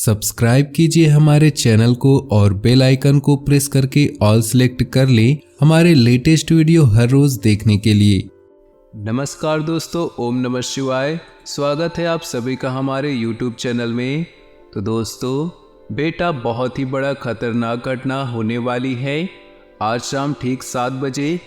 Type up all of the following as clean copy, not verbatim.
Subscribe कीजिए हमारे channel को और बेल आइकन को प्रेस करके ऑल सेलेक्ट कर लें हमारे लेटेस्ट वीडियो हर रोज देखने के लिए। नमस्कार दोस्तों, ओम नमः शिवाय। स्वागत है आप सभी का हमारे YouTube चैनल में। तो दोस्तों, बेटा बहुत ही बड़ा खतरनाक घटना होने वाली है आज शाम ठीक 7 बजे।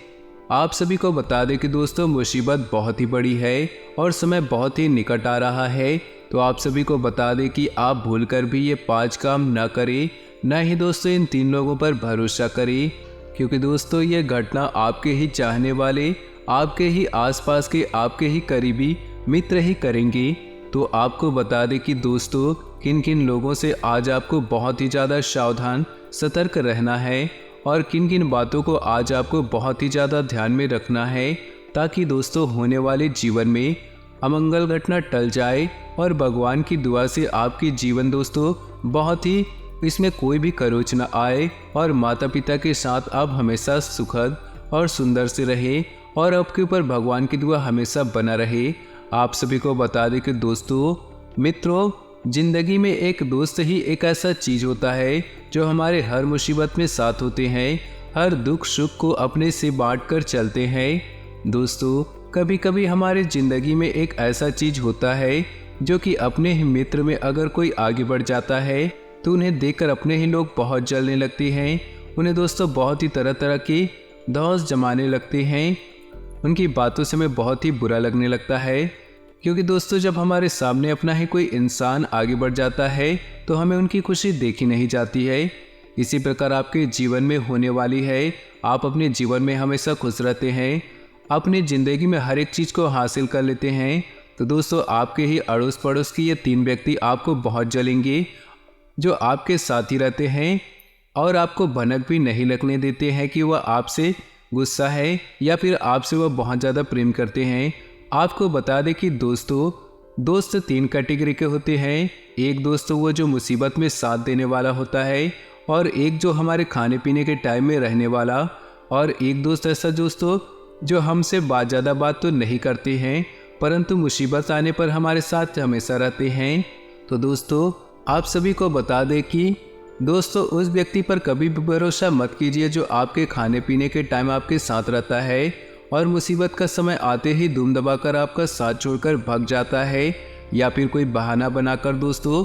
आप सभी को बता दें कि दोस्तों मुसीबत बहुत ही बड़ी है और समय बहुत ही निकट आ रहा है। तो आप सभी को बता दें कि आप भूलकर भी ये 5 काम न करें, न ही दोस्तों इन 3 लोगों पर भरोसा करें, क्योंकि दोस्तों ये घटना आपके ही चाहने वाले, आपके ही आसपास के, आपके ही करीबी मित्र ही करेंगे। तो आपको बता दें कि दोस्तों किन किन लोगों से आज आपको बहुत ही ज़्यादा सावधान सतर्क रहना है और किन किन बातों को आज आपको बहुत ही ज़्यादा ध्यान में रखना है, ताकि दोस्तों होने वाले जीवन में अमंगल घटना टल जाए और भगवान की दुआ से आपकी जीवन दोस्तों बहुत ही इसमें कोई भी खरोच न आए और माता पिता के साथ आप हमेशा सुखद और सुंदर से रहे और आपके ऊपर भगवान की दुआ हमेशा बना रहे। आप सभी को बता दें कि दोस्तों मित्रों, जिंदगी में एक दोस्त ही एक ऐसा चीज़ होता है जो हमारे हर मुसीबत में साथ होते हैं, हर दुख सुख को अपने से बांट कर चलते हैं। दोस्तों कभी कभी हमारे ज़िंदगी में एक ऐसा चीज़ होता है जो कि अपने ही मित्र में अगर कोई आगे बढ़ जाता है तो उन्हें देखकर अपने ही लोग बहुत जलने लगते हैं, उन्हें दोस्तों बहुत ही तरह तरह की धौंस जमाने लगते हैं, उनकी बातों से हमें बहुत ही बुरा लगने लगता है। क्योंकि दोस्तों जब हमारे सामने अपना ही कोई इंसान आगे बढ़ जाता है तो हमें उनकी खुशी देखी नहीं जाती है। इसी प्रकार आपके जीवन में होने वाली है। आप अपने जीवन में हमेशा खुश रहते हैं, अपनी ज़िंदगी में हर एक चीज़ को हासिल कर लेते हैं, तो दोस्तों आपके ही अड़ोस पड़ोस की ये 3 व्यक्ति आपको बहुत जलेंगे, जो आपके साथ ही रहते हैं और आपको भनक भी नहीं लगने देते हैं कि वह आपसे गुस्सा है या फिर आपसे वह बहुत ज़्यादा प्रेम करते हैं। आपको बता दें कि दोस्तों दोस्त 3 कैटेगरी के होते हैं। एक दोस्त वो जो मुसीबत में साथ देने वाला होता है, और एक जो हमारे खाने पीने के टाइम में रहने वाला, और एक दोस्त ऐसा दोस्तों जो हमसे ज़्यादा बात तो नहीं करते हैं परंतु मुसीबत आने पर हमारे साथ हमेशा रहते हैं। तो दोस्तों आप सभी को बता दें कि दोस्तों उस व्यक्ति पर कभी भी भरोसा मत कीजिए जो आपके खाने पीने के टाइम आपके साथ रहता है और मुसीबत का समय आते ही दुम दबाकर आपका साथ छोड़कर भाग जाता है, या फिर कोई बहाना बनाकर दोस्तों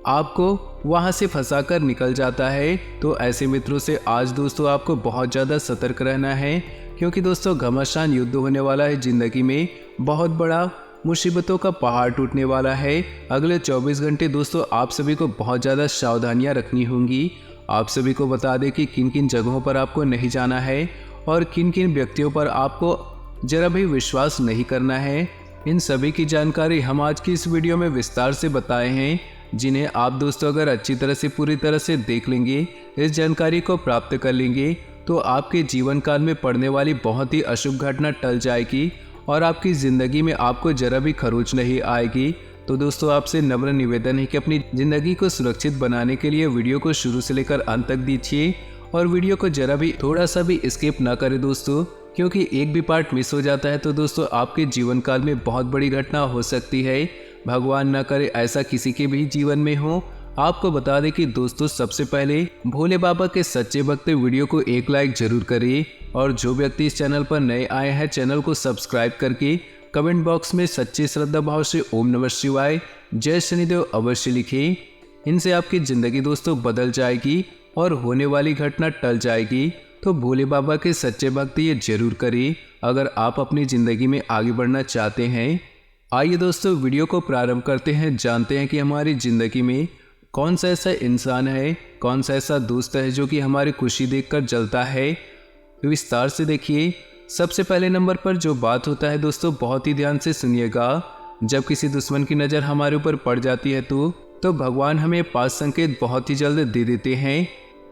आपको वहां से फंसाकर निकल जाता है। तो ऐसे मित्रों से आज दोस्तों आपको बहुत ज़्यादा सतर्क रहना है, क्योंकि दोस्तों घमासान युद्ध होने वाला है ज़िंदगी में, बहुत बड़ा मुसीबतों का पहाड़ टूटने वाला है। अगले 24 घंटे दोस्तों आप सभी को बहुत ज़्यादा सावधानियां रखनी होंगी। आप सभी को बता दें कि किन किन जगहों पर आपको नहीं जाना है और किन किन व्यक्तियों पर आपको जरा भी विश्वास नहीं करना है। इन सभी की जानकारी हम आज की इस वीडियो में विस्तार से बताए हैं, जिन्हें आप दोस्तों अगर अच्छी तरह से पूरी तरह से देख लेंगे, इस जानकारी को प्राप्त कर लेंगे, तो आपके जीवन काल में पड़ने वाली बहुत ही अशुभ घटना टल जाएगी और आपकी ज़िंदगी में आपको जरा भी खरोच नहीं आएगी। तो दोस्तों आपसे नम्र निवेदन है कि अपनी ज़िंदगी को सुरक्षित बनाने के लिए वीडियो को शुरू से लेकर अंत तक दीजिए और वीडियो को जरा भी थोड़ा सा भी स्किप ना करें दोस्तों, क्योंकि एक भी पार्ट मिस हो जाता है तो दोस्तों आपके जीवन काल में बहुत बड़ी घटना हो सकती है। भगवान न करे ऐसा किसी के भी जीवन में हो। आपको बता दें कि दोस्तों सबसे पहले भोले बाबा के सच्चे भक्त वीडियो को 1 लाइक जरूर करिए, और जो व्यक्ति इस चैनल पर नए आए हैं चैनल को सब्सक्राइब करके कमेंट बॉक्स में सच्चे श्रद्धा भाव से ओम नमः शिवाय, जय शनिदेव अवश्य लिखें। इनसे आपकी ज़िंदगी दोस्तों बदल जाएगी और होने वाली घटना टल जाएगी। तो भोले बाबा के सच्चे भक्त ये जरूर करिए अगर आप अपनी ज़िंदगी में आगे बढ़ना चाहते हैं। आइए दोस्तों वीडियो को प्रारंभ करते हैं, जानते हैं कि हमारी ज़िंदगी में कौन सा ऐसा इंसान है, कौन सा ऐसा दोस्त है जो कि हमारी खुशी देखकर जलता है। तो विस्तार से देखिए। सबसे पहले नंबर पर जो बात होता है दोस्तों बहुत ही ध्यान से सुनिएगा। जब किसी दुश्मन की नज़र हमारे ऊपर पड़ जाती है तो भगवान हमें 5 संकेत बहुत ही जल्द दे देते हैं,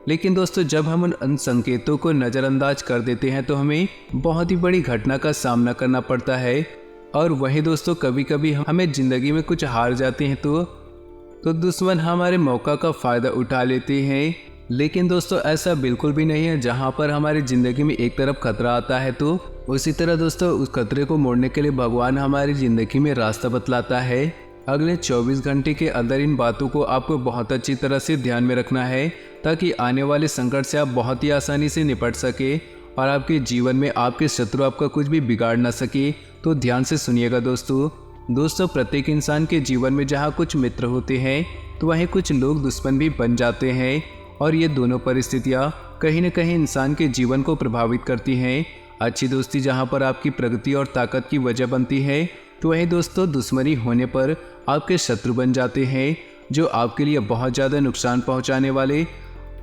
लेकिन दोस्तों जब हम उन संकेतों को नज़रअंदाज कर देते हैं तो हमें बहुत ही बड़ी घटना का सामना करना पड़ता है। और वहीं दोस्तों कभी कभी हमें ज़िंदगी में कुछ हार जाते हैं तो दुश्मन हमारे मौका का फ़ायदा उठा लेते हैं। लेकिन दोस्तों ऐसा बिल्कुल भी नहीं है। जहां पर हमारी ज़िंदगी में एक तरफ खतरा आता है तो उसी तरह दोस्तों उस खतरे को मोड़ने के लिए भगवान हमारी ज़िंदगी में रास्ता बतलाता है। अगले 24 घंटे के अंदर इन बातों को आपको बहुत अच्छी तरह से ध्यान में रखना है, ताकि आने वाले संकट से आप बहुत ही आसानी से निपट सके और आपके जीवन में आपके शत्रु आपका कुछ भी बिगाड़ ना सके। तो ध्यान से सुनिएगा दोस्तों, प्रत्येक इंसान के जीवन में जहाँ कुछ मित्र होते हैं तो वहीं कुछ लोग दुश्मन भी बन जाते हैं, और ये दोनों परिस्थितियाँ कहीं न कहीं इंसान के जीवन को प्रभावित करती हैं। अच्छी दोस्ती जहाँ पर आपकी प्रगति और ताकत की वजह बनती है, तो वहीं दोस्तों दुश्मनी होने पर आपके शत्रु बन जाते हैं, जो आपके लिए बहुत ज़्यादा नुकसान पहुँचाने वाले,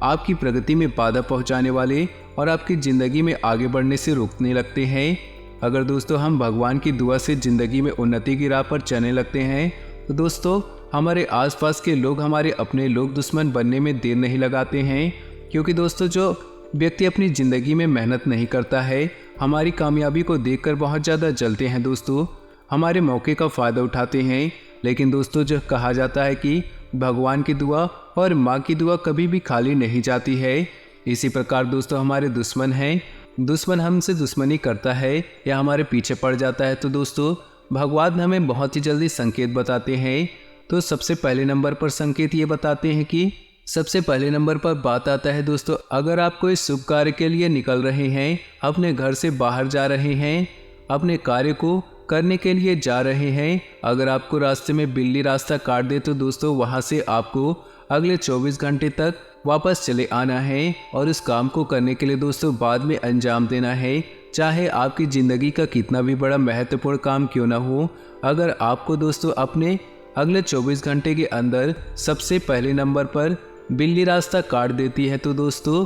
आपकी प्रगति में बाधा पहुँचाने वाले और आपकी ज़िंदगी में आगे बढ़ने से रोकने लगते हैं। अगर दोस्तों हम भगवान की दुआ से ज़िंदगी में उन्नति की राह पर चलने लगते हैं, तो दोस्तों हमारे आसपास के लोग हमारे अपने लोग दुश्मन बनने में देर नहीं लगाते हैं, क्योंकि दोस्तों जो व्यक्ति अपनी ज़िंदगी में मेहनत नहीं करता है, हमारी कामयाबी को देखकर बहुत ज़्यादा जलते हैं दोस्तों, हमारे मौके का फ़ायदा उठाते हैं। लेकिन दोस्तों जो कहा जाता है कि भगवान की दुआ और माँ की दुआ कभी भी खाली नहीं जाती है, इसी प्रकार दोस्तों हमारे दुश्मन हैं, दुश्मन हमसे दुश्मनी करता है या हमारे पीछे पड़ जाता है, तो दोस्तों भगवान हमें बहुत ही जल्दी संकेत बताते हैं। तो सबसे पहले नंबर पर संकेत ये बताते हैं कि सबसे पहले नंबर पर बात आता है दोस्तों, अगर आप कोई शुभ कार्य के लिए निकल रहे हैं, अपने घर से बाहर जा रहे हैं, अपने कार्य को करने के लिए जा रहे हैं, अगर आपको रास्ते में बिल्ली रास्ता काट दे तो दोस्तों वहां से आपको अगले 24 घंटे तक वापस चले आना है और इस काम को करने के लिए दोस्तों बाद में अंजाम देना है, चाहे आपकी ज़िंदगी का कितना भी बड़ा महत्वपूर्ण काम क्यों ना हो। अगर आपको दोस्तों अपने अगले 24 घंटे के अंदर सबसे पहले नंबर पर बिल्ली रास्ता काट देती है, तो दोस्तों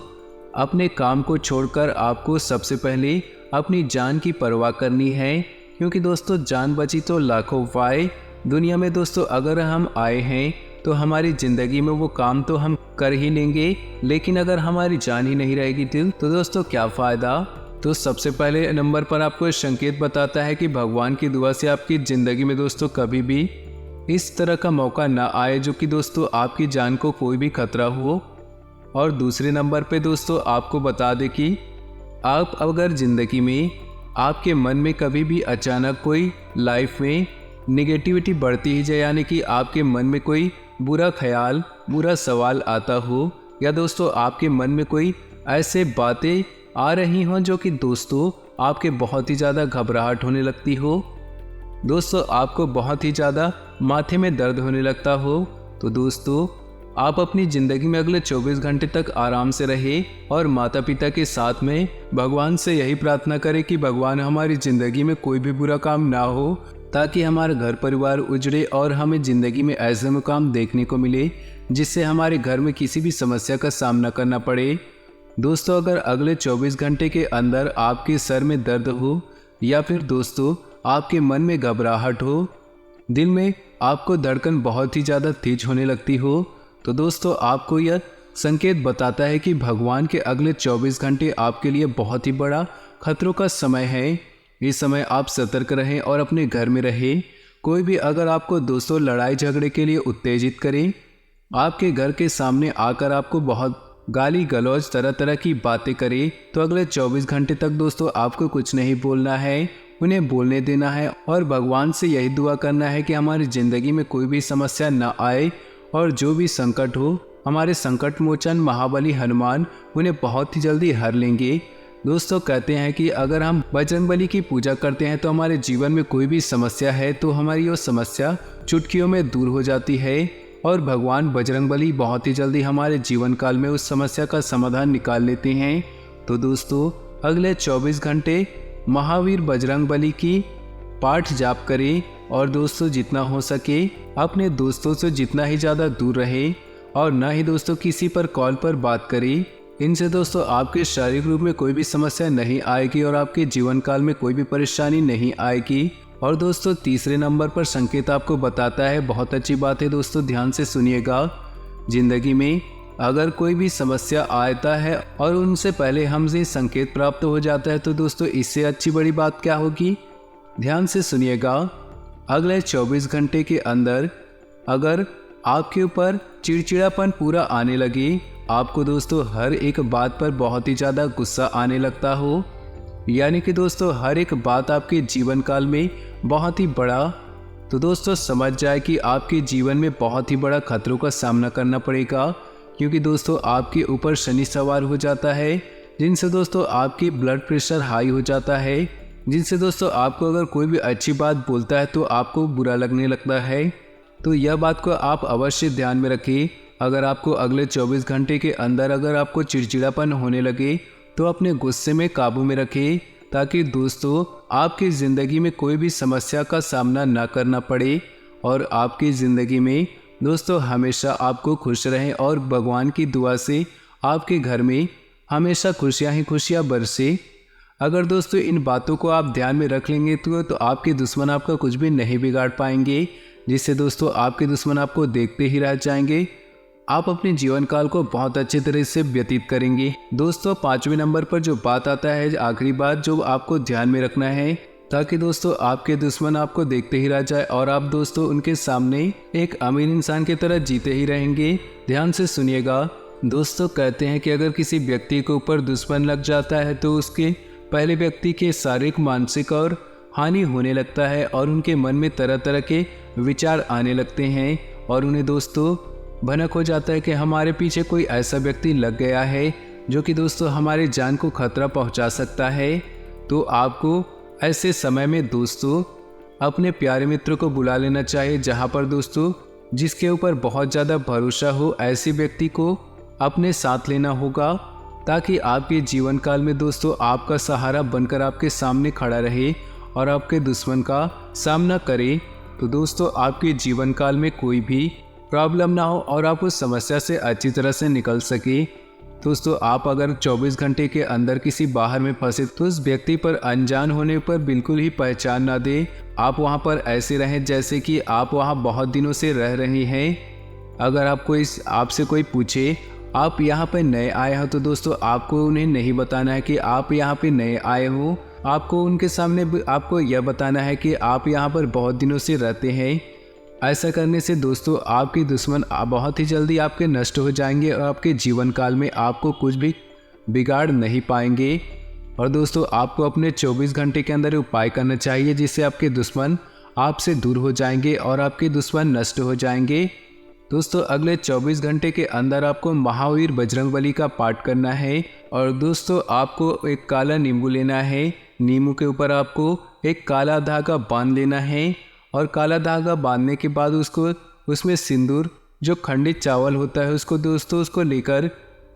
अपने काम को छोड़कर आपको सबसे पहले अपनी जान की परवाह करनी है, क्योंकि दोस्तों जान बची तो लाखों उपाय। दुनिया में दोस्तों अगर हम आए हैं तो हमारी ज़िंदगी में वो काम तो हम कर ही लेंगे, लेकिन अगर हमारी जान ही नहीं रहेगी तो दोस्तों क्या फ़ायदा। तो सबसे पहले नंबर पर आपको संकेत बताता है कि भगवान की दुआ से आपकी ज़िंदगी में दोस्तों कभी भी इस तरह का मौका ना आए जो कि दोस्तों आपकी जान को कोई भी खतरा हो। और दूसरे नंबर पे दोस्तों आपको बता दें कि आप अगर ज़िंदगी में आपके मन में कभी भी अचानक कोई लाइफ में निगेटिविटी बढ़ती ही जाए, यानी कि आपके मन में कोई बुरा ख्याल, बुरा सवाल आता हो, या दोस्तों आपके मन में कोई ऐसे बातें आ रही हों जो कि दोस्तों आपके बहुत ही ज़्यादा घबराहट होने लगती हो, दोस्तों आपको बहुत ही ज़्यादा माथे में दर्द होने लगता हो, तो दोस्तों आप अपनी ज़िंदगी में अगले 24 घंटे तक आराम से रहे और माता पिता के साथ में भगवान से यही प्रार्थना करें कि भगवान हमारी ज़िंदगी में कोई भी बुरा काम ना हो, ताकि हमारा घर परिवार उजड़े और हमें ज़िंदगी में ऐसे मुकाम देखने को मिले जिससे हमारे घर में किसी भी समस्या का सामना करना पड़े। दोस्तों अगर अगले 24 घंटे के अंदर आपके सर में दर्द हो, या फिर दोस्तों आपके मन में घबराहट हो, दिल में आपको धड़कन बहुत ही ज़्यादा तेज होने लगती हो, तो दोस्तों आपको यह संकेत बताता है कि भगवान के अगले 24 घंटे आपके लिए बहुत ही बड़ा खतरों का समय है। इस समय आप सतर्क रहें और अपने घर में रहें। कोई भी अगर आपको दोस्तों लड़ाई झगड़े के लिए उत्तेजित करे, आपके घर के सामने आकर आपको बहुत गाली गलौज तरह तरह की बातें करे, तो अगले 24 घंटे तक दोस्तों आपको कुछ नहीं बोलना है, उन्हें बोलने देना है और भगवान से यही दुआ करना है कि हमारी ज़िंदगी में कोई भी समस्या ना आए, और जो भी संकट हो हमारे संकट मोचन महाबली हनुमान उन्हें बहुत ही जल्दी हर लेंगे। दोस्तों कहते हैं कि अगर हम बजरंगबली की पूजा करते हैं तो हमारे जीवन में कोई भी समस्या है तो हमारी वो समस्या चुटकियों में दूर हो जाती है, और भगवान बजरंगबली बहुत ही जल्दी हमारे जीवन काल में उस समस्या का समाधान निकाल लेते हैं। तो दोस्तों अगले 24 घंटे महावीर बजरंगबली की पाठ जाप करें, और दोस्तों जितना हो सके अपने दोस्तों से जितना ही ज़्यादा दूर रहे, और ना ही दोस्तों किसी पर कॉल पर बात करें। इनसे दोस्तों आपके शारीरिक रूप में कोई भी समस्या नहीं आएगी और आपके जीवन काल में कोई भी परेशानी नहीं आएगी। और दोस्तों तीसरे नंबर पर संकेत आपको बताता है, बहुत अच्छी बात है दोस्तों, ध्यान से सुनिएगा। जिंदगी में अगर कोई भी समस्या आता है और उनसे पहले हमसे संकेत प्राप्त हो जाता है, तो दोस्तों इससे अच्छी बड़ी बात क्या होगी। ध्यान से सुनिएगा। अगले 24 घंटे के अंदर अगर आपके ऊपर चिड़चिड़ापन पूरा आने लगे, आपको दोस्तों हर एक बात पर बहुत ही ज़्यादा गुस्सा आने लगता हो, यानी कि दोस्तों हर एक बात आपके जीवन काल में बहुत ही बड़ा तो दोस्तों समझ जाए कि आपके जीवन में बहुत ही बड़ा खतरों का सामना करना पड़ेगा, क्योंकि दोस्तों आपके ऊपर शनि सवार हो जाता है, जिनसे दोस्तों आपकी ब्लड प्रेशर हाई हो जाता है, जिनसे दोस्तों आपको अगर कोई भी अच्छी बात बोलता है तो आपको बुरा लगने लगता है। तो यह बात को आप अवश्य ध्यान में रखें। अगर आपको अगले 24 घंटे के अंदर अगर आपको चिड़चिड़ापन होने लगे तो अपने गुस्से में काबू में रखें, ताकि दोस्तों आपकी ज़िंदगी में कोई भी समस्या का सामना ना करना पड़े और आपकी ज़िंदगी में दोस्तों हमेशा आपको खुश रहें और भगवान की दुआ से आपके घर में हमेशा खुशियाँ ही खुशियाँ बरसे। अगर दोस्तों इन बातों को आप ध्यान में रख लेंगे तो आपके दुश्मन आपका कुछ भी नहीं बिगाड़ पाएंगे, जिससे दोस्तों आपके दुश्मन आपको देखते ही रह जाएंगे। आप अपने जीवन काल को बहुत अच्छे तरह से व्यतीत करेंगे। दोस्तों 5वें नंबर पर जो बात आता है, आखिरी बात जो आपको ध्यान में रखना है, ताकि दोस्तों आपके दुश्मन आपको देखते ही रह जाए और आप दोस्तों उनके सामने एक अमीर इंसान की तरह जीते ही रहेंगे। ध्यान से सुनिएगा दोस्तों, कहते हैं कि अगर किसी व्यक्ति के ऊपर दुश्मन लग जाता है तो उसके पहले व्यक्ति के शारीरिक, मानसिक और हानि होने लगता है और उनके मन में तरह तरह के विचार आने लगते हैं और उन्हें दोस्तों भनक हो जाता है कि हमारे पीछे कोई ऐसा व्यक्ति लग गया है जो कि दोस्तों हमारे जान को खतरा पहुंचा सकता है। तो आपको ऐसे समय में दोस्तों अपने प्यारे मित्र को बुला लेना चाहिए, जहां पर दोस्तों जिसके ऊपर बहुत ज़्यादा भरोसा हो, ऐसे व्यक्ति को अपने साथ लेना होगा, ताकि आपके जीवन काल में दोस्तों आपका सहारा बनकर आपके सामने खड़ा रहे और आपके दुश्मन का सामना करे। तो दोस्तों आपके जीवन काल में कोई भी प्रॉब्लम ना हो और आप उस समस्या से अच्छी तरह से निकल सके। दोस्तों आप अगर 24 घंटे के अंदर किसी बाहर में फंसे तो उस व्यक्ति पर अनजान होने पर बिल्कुल ही पहचान ना दें। आप वहां पर ऐसे रहें जैसे कि आप वहां बहुत दिनों से रह रहे हैं। अगर आपसे कोई पूछे आप यहाँ पे नए आए हो, तो दोस्तों आपको उन्हें नहीं बताना है कि आप यहाँ पे नए आए हो। आपको उनके सामने आपको यह बताना है कि आप यहाँ पर बहुत दिनों से रहते हैं। ऐसा करने से दोस्तों आपके दुश्मन बहुत ही जल्दी आपके नष्ट हो जाएंगे और आपके जीवन काल में आपको कुछ भी बिगाड़ नहीं पाएंगे। और दोस्तों आपको अपने 24 घंटे के अंदर उपाय करना चाहिए, जिससे आपके दुश्मन आपसे दूर हो जाएंगे और आपके दुश्मन नष्ट हो जाएंगे। दोस्तों अगले 24 घंटे के अंदर आपको महावीर बजरंगबली का पाठ करना है और दोस्तों आपको एक काला नींबू लेना है। नींबू के ऊपर आपको एक काला धागा बांध लेना है और काला धागा बांधने के बाद उसमें सिंदूर, जो खंडित चावल होता है, उसको दोस्तों उसको लेकर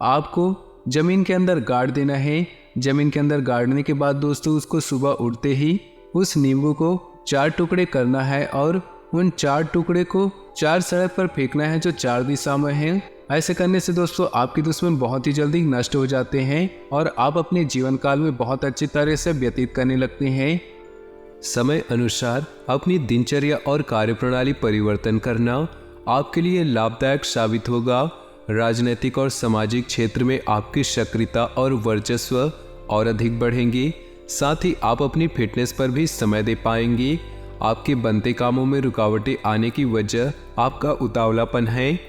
आपको ज़मीन के अंदर गाड़ देना है। ज़मीन के अंदर गाड़ने के बाद दोस्तों उसको सुबह उठते ही उस नींबू को 4 टुकड़े करना है और उन 4 टुकड़े को 4 सड़क पर फेंकना है जो 4 दिशा में है। ऐसे करने से दोस्तों आपके दुश्मन बहुत ही जल्दी नष्ट हो जाते हैं और आप अपने जीवन काल में बहुत अच्छी तरह से व्यतीत करने लगते हैं। समय अनुसार अपनी दिनचर्या और कार्यप्रणाली परिवर्तन करना आपके लिए लाभदायक साबित होगा। राजनीतिक और सामाजिक क्षेत्र में आपकी सक्रियता और वर्चस्व और अधिक बढ़ेंगे। साथ ही आप अपनी फिटनेस पर भी समय दे पाएंगे। आपके बनते कामों में रुकावटें आने की वजह आपका उतावलापन है।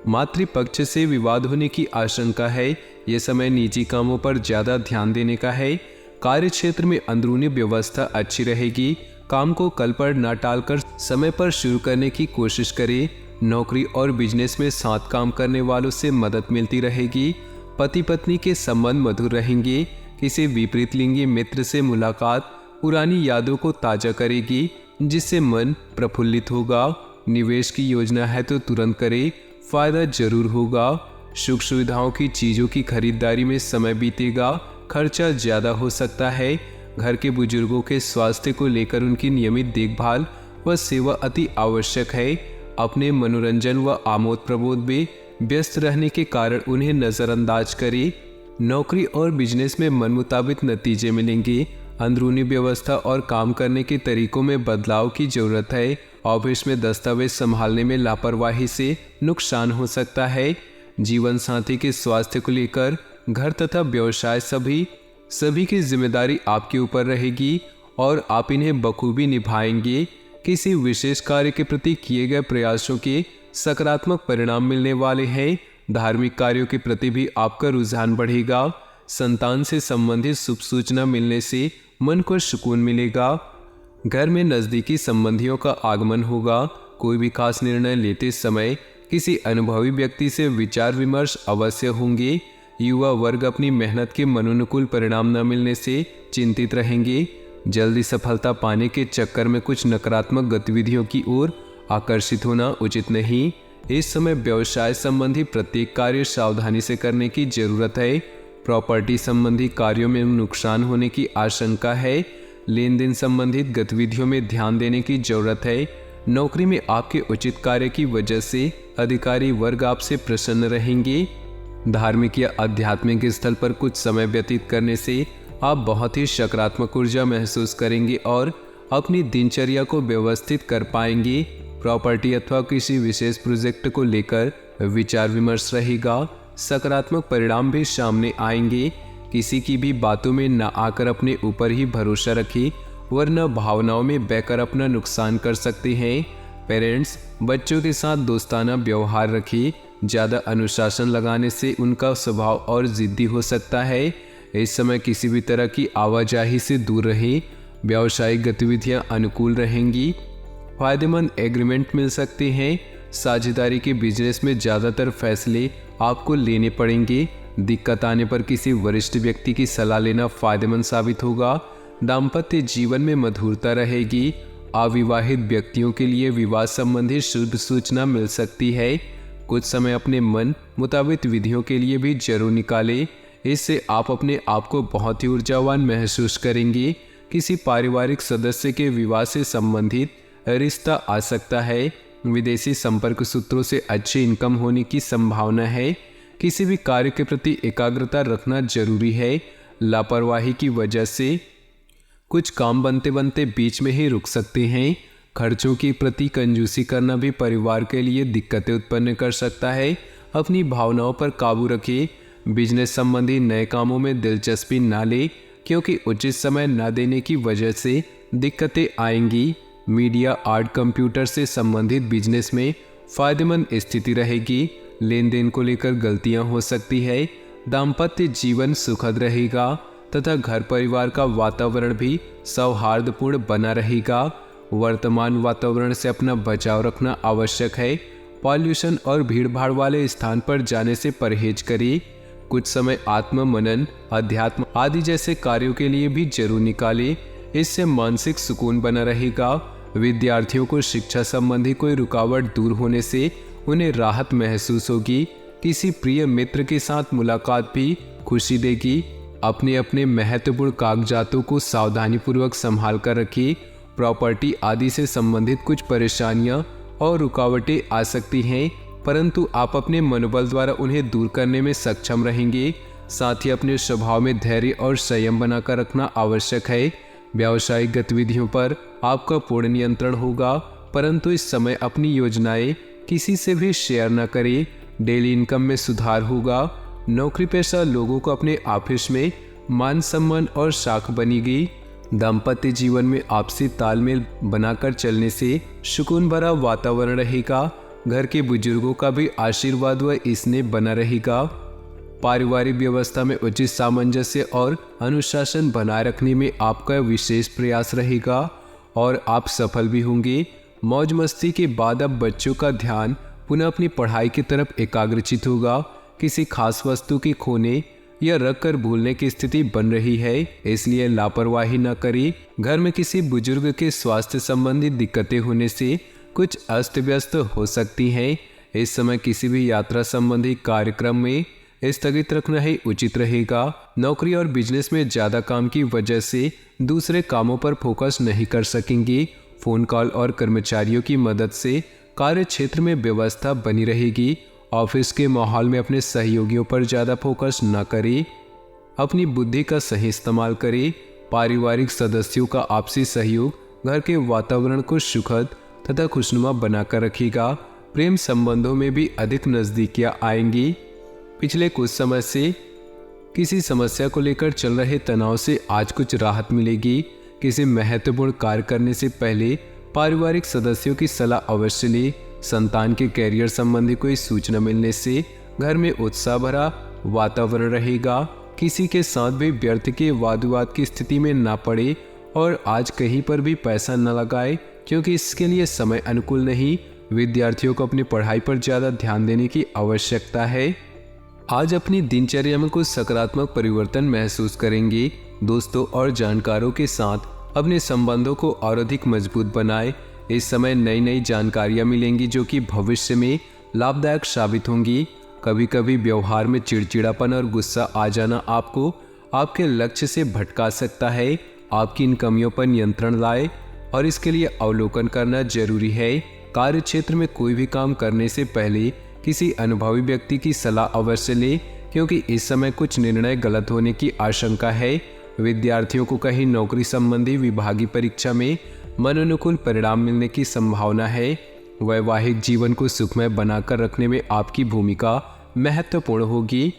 मातृपक्ष से विवाद होने की आशंका है। ये समय निजी कामों पर ज़्यादा ध्यान देने का है। कार्य क्षेत्र में अंदरूनी व्यवस्था अच्छी रहेगी। काम को कल पर न टालकर समय पर शुरू करने की कोशिश करें। नौकरी और बिजनेस में साथ काम करने वालों से मदद मिलती रहेगी। पति पत्नी के संबंध मधुर रहेंगे। किसी विपरीत लिंगी मित्र से मुलाकात पुरानी यादों को ताज़ा करेगी, जिससे मन प्रफुल्लित होगा। निवेश की योजना है तो तुरंत करें, फायदा जरूर होगा। सुख सुविधाओं की चीज़ों की खरीदारी में समय बीतेगा, खर्चा ज़्यादा हो सकता है। घर के बुजुर्गों के स्वास्थ्य को लेकर उनकी नियमित देखभाल व सेवा अति आवश्यक है। अपने मनोरंजन व आमोद प्रमोद में व्यस्त रहने के कारण उन्हें नज़रअंदाज करें। नौकरी और बिजनेस में मन मुताबिक नतीजे मिलेंगे। अंदरूनी व्यवस्था और काम करने के तरीकों में बदलाव की जरूरत है। ऑफिस में दस्तावेज संभालने में लापरवाही से नुकसान हो सकता है। जीवन साथी के स्वास्थ्य को लेकर घर तथा व्यवसाय सभी की जिम्मेदारी आपके ऊपर रहेगी और आप इन्हें बखूबी निभाएंगे। किसी विशेष कार्य के प्रति किए गए प्रयासों के सकारात्मक परिणाम मिलने वाले हैं। धार्मिक कार्यों के प्रति भी आपका रुझान बढ़ेगा। संतान से संबंधित शुभ सूचना मिलने से मन को सुकून मिलेगा। घर में नज़दीकी संबंधियों का आगमन होगा। कोई भी खास निर्णय लेते समय किसी अनुभवी व्यक्ति से विचार विमर्श अवश्य होंगे। युवा वर्ग अपनी मेहनत के मनोनुकूल परिणाम न मिलने से चिंतित रहेंगे। जल्दी सफलता पाने के चक्कर में कुछ नकारात्मक गतिविधियों की ओर आकर्षित होना उचित नहीं। इस समय व्यवसाय संबंधी प्रत्येक कार्य सावधानी से करने की जरूरत है। प्रॉपर्टी संबंधी कार्यों में नुकसान होने की आशंका है। लेन देन संबंधित गतिविधियों में ध्यान देने की जरूरत है। नौकरी में आपके उचित कार्य की वजह से अधिकारी वर्ग आपसे प्रसन्न रहेंगे। धार्मिक या आध्यात्मिक स्थल पर कुछ समय व्यतीत करने से आप बहुत ही सकारात्मक ऊर्जा महसूस करेंगे और अपनी दिनचर्या को व्यवस्थित कर पाएंगे। प्रॉपर्टी अथवा किसी विशेष प्रोजेक्ट को लेकर विचार विमर्श रहेगा। सकारात्मक परिणाम भी सामने आएंगे। किसी की भी बातों में न आकर अपने ऊपर ही भरोसा रखें, वरना भावनाओं में बहकर अपना नुकसान कर सकते हैं। पेरेंट्स बच्चों के साथ दोस्ताना व्यवहार रखें। ज़्यादा अनुशासन लगाने से उनका स्वभाव और जिद्दी हो सकता है। इस समय किसी भी तरह की आवाजाही से दूर रहें। व्यावसायिक गतिविधियां अनुकूल रहेंगी। फायदेमंद एग्रीमेंट मिल सकते हैं। साझेदारी के बिजनेस में ज़्यादातर फैसले आपको लेने पड़ेंगे। दिक्कत आने पर किसी वरिष्ठ व्यक्ति की सलाह लेना फायदेमंद साबित होगा। दाम्पत्य जीवन में मधुरता रहेगी। अविवाहित व्यक्तियों के लिए विवाह संबंधी शुभ सूचना मिल सकती है। कुछ समय अपने मन मुताबिक विधियों के लिए भी जरूर निकालें। इससे आप अपने आप को बहुत ही ऊर्जावान महसूस करेंगे। किसी पारिवारिक सदस्य के विवाह से संबंधित रिश्ता आ सकता है। विदेशी संपर्क सूत्रों से अच्छी इनकम होने की संभावना है। किसी भी कार्य के प्रति एकाग्रता रखना जरूरी है। लापरवाही की वजह से कुछ काम बनते बनते बीच में ही रुक सकते हैं। खर्चों के प्रति कंजूसी करना भी परिवार के लिए दिक्कतें उत्पन्न कर सकता है। अपनी भावनाओं पर काबू रखें। बिजनेस संबंधी नए कामों में दिलचस्पी ना लें, क्योंकि उचित समय न देने की वजह से दिक्कतें आएंगी। मीडिया, आर्ट, कंप्यूटर से संबंधित बिजनेस में फायदेमंद स्थिति रहेगी। लेन देन को लेकर गलतियां हो सकती है। दाम्पत्य जीवन सुखद रहेगा तथा घर परिवार का वातावरण भी सौहार्दपूर्ण बना रहेगा। वर्तमान वातावरण से अपना बचाव रखना आवश्यक है। पॉल्यूशन और भीड़भाड़ वाले स्थान पर जाने से परहेज करें। कुछ समय आत्म मनन, अध्यात्म आदि जैसे कार्यों के लिए भी जरूर निकालें। इससे मानसिक सुकून बना रहेगा। विद्यार्थियों को शिक्षा संबंधी कोई रुकावट दूर होने से उन्हें राहत महसूस होगी। किसी प्रिय मित्र के साथ मुलाकात भी खुशी देगी। अपने अपने महत्वपूर्ण कागजातों को सावधानीपूर्वक संभाल कर रखिए। प्रॉपर्टी आदि से संबंधित कुछ परेशानियां और रुकावटें आ सकती हैं, परंतु आप अपने मनोबल द्वारा उन्हें दूर करने में सक्षम रहेंगे। साथ ही अपने स्वभाव में धैर्य और संयम बनाकर रखना आवश्यक है। व्यावसायिक गतिविधियों पर आपका पूर्ण नियंत्रण होगा, परंतु इस समय अपनी योजनाएं किसी से भी शेयर न करें। डेली इनकम में सुधार होगा। नौकरी पेशा लोगों को अपने ऑफिस में मान सम्मान और साख बनेगी। दाम्पत्य जीवन में आपसी तालमेल बनाकर चलने से सुकून भरा वातावरण रहेगा। घर के बुजुर्गों का भी आशीर्वाद व स्नेह बना रहेगा। पारिवारिक व्यवस्था में उचित सामंजस्य और अनुशासन बनाए रखने में आपका विशेष प्रयास रहेगा और आप सफल भी होंगे। मौज मस्ती के बाद अब बच्चों का ध्यान पुनः अपनी पढ़ाई की तरफ एकाग्रचित होगा। किसी खास वस्तु की खोने या रख कर भूलने की स्थिति बन रही है, इसलिए लापरवाही न करें। घर में किसी बुजुर्ग के स्वास्थ्य संबंधी दिक्कतें होने से कुछ अस्त व्यस्त हो सकती हैं। इस समय किसी भी यात्रा संबंधी कार्यक्रम में स्थगित रखना ही उचित रहेगा। नौकरी और बिजनेस में ज़्यादा काम की वजह से दूसरे कामों पर फोकस नहीं कर सकेंगे। फोन कॉल और कर्मचारियों की मदद से कार्य क्षेत्र में व्यवस्था बनी रहेगी। ऑफिस के माहौल में अपने सहयोगियों पर ज़्यादा फोकस न करें। अपनी बुद्धि का सही इस्तेमाल करें। पारिवारिक सदस्यों का आपसी सहयोग घर के वातावरण को सुखद तथा खुशनुमा बनाकर रखेगा। प्रेम संबंधों में भी अधिक नज़दीकियाँ आएंगी। पिछले कुछ समय से किसी समस्या को लेकर चल रहे तनाव से आज कुछ राहत मिलेगी। किसी महत्वपूर्ण कार्य करने से पहले पारिवारिक सदस्यों की सलाह अवश्य लें। संतान के कैरियर संबंधी कोई सूचना मिलने से घर में उत्साह भरा वातावरण रहेगा। किसी के साथ भी व्यर्थ के वाद विवाद की स्थिति में ना पड़े और आज कहीं पर भी पैसा न लगाए क्योंकि इसके लिए समय अनुकूल नहीं। विद्यार्थियों को अपनी पढ़ाई पर ज़्यादा ध्यान देने की आवश्यकता है। आज अपनी दिनचर्या में कुछ सकारात्मक परिवर्तन महसूस करेंगे। दोस्तों और जानकारों के साथ अपने संबंधों को और अधिक मजबूत बनाएं। इस समय नई नई जानकारियां मिलेंगी जो कि भविष्य में लाभदायक साबित होंगी। कभी कभी व्यवहार में चिड़चिड़ापन और गुस्सा आ जाना आपको आपके लक्ष्य से भटका सकता है। आपकी इन कमियों पर नियंत्रण लाएं और इसके लिए अवलोकन करना जरूरी है। कार्य क्षेत्र में कोई भी काम करने से पहले किसी अनुभवी व्यक्ति की सलाह अवश्य लें क्योंकि इस समय कुछ निर्णय गलत होने की आशंका है। विद्यार्थियों को कहीं नौकरी संबंधी विभागीय परीक्षा में मनोनुकूल परिणाम मिलने की संभावना है। वैवाहिक जीवन को सुखमय बनाकर रखने में आपकी भूमिका महत्वपूर्ण होगी।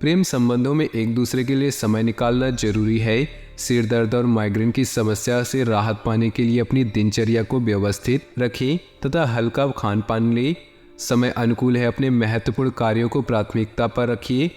प्रेम संबंधों में एक दूसरे के लिए समय निकालना जरूरी है। सिर दर्द और माइग्रेन की समस्या से राहत पाने के लिए अपनी दिनचर्या को व्यवस्थित रखें तथा हल्का खान पान लें। समय अनुकूल है, अपने महत्वपूर्ण कार्यों को प्राथमिकता पर रखिए।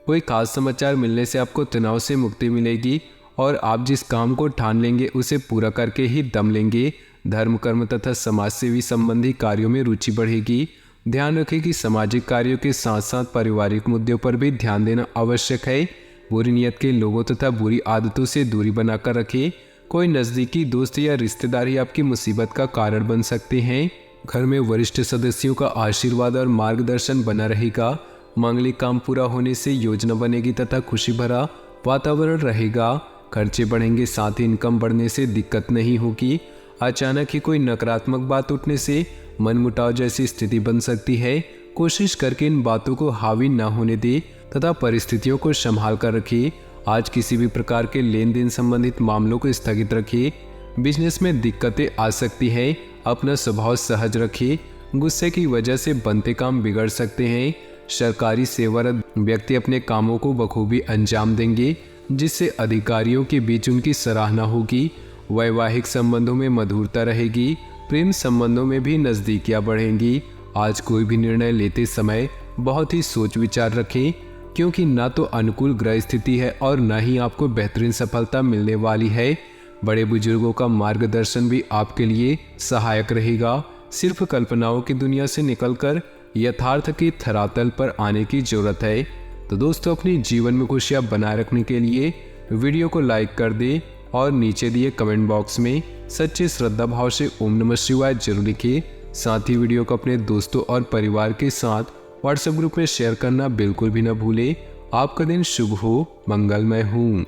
कोई खास समाचार मिलने से आपको तनाव से मुक्ति मिलेगी और आप जिस काम को ठान लेंगे उसे पूरा करके ही दम लेंगे। धर्म कर्म तथा समाज सेवी संबंधी कार्यों में रुचि बढ़ेगी। ध्यान रखें कि सामाजिक कार्यों के साथ साथ पारिवारिक मुद्दों पर भी ध्यान देना आवश्यक है। बुरी नीयत के लोगों तथा बुरी आदतों से दूरी बनाकर रखें। कोई नज़दीकी दोस्त या रिश्तेदार ही आपकी मुसीबत का कारण बन सकते हैं। घर में वरिष्ठ सदस्यों का आशीर्वाद और मार्गदर्शन बना रहेगा। मांगलिक काम पूरा होने से योजना बनेगी तथा खुशी भरा वातावरण रहेगा। खर्चे बढ़ेंगे, साथ ही इनकम बढ़ने से दिक्कत नहीं होगी। अचानक ही कोई नकारात्मक बात उठने से मनमुटाव जैसी स्थिति बन सकती है। कोशिश करके इन बातों को हावी न होने दे तथा परिस्थितियों को संभाल कर रखिए। आज किसी भी प्रकार के लेन देन संबंधित मामलों को स्थगित रखिए। बिजनेस में दिक्कतें आ सकती हैं, अपना स्वभाव सहज रखिए। गुस्से की वजह से बनते काम बिगड़ सकते हैं। सरकारी सेवारत व्यक्ति अपने कामों को बखूबी अंजाम देंगे जिससे अधिकारियों के बीच उनकी सराहना होगी। वैवाहिक संबंधों में मधुरता रहेगी। प्रेम संबंधों में भी नज़दीकियां बढ़ेंगी। आज कोई भी निर्णय लेते समय बहुत ही सोच विचार रखें क्योंकि ना तो अनुकूल ग्रह स्थिति है और न ही आपको बेहतरीन सफलता मिलने वाली है। बड़े बुजुर्गों का मार्गदर्शन भी आपके लिए सहायक रहेगा। सिर्फ कल्पनाओं की दुनिया से निकलकर यथार्थ के धरातल पर आने की जरूरत है। तो दोस्तों, अपनी जीवन में खुशियां बनाए रखने के लिए वीडियो को लाइक कर दें और नीचे दिए कमेंट बॉक्स में सच्चे श्रद्धा भाव से ओम नमः शिवाय जरूर लिखिए। साथ ही वीडियो को अपने दोस्तों और परिवार के साथ व्हाट्सएप ग्रुप में शेयर करना बिल्कुल भी न भूलें। आपका दिन शुभ हो, मंगलमय हो।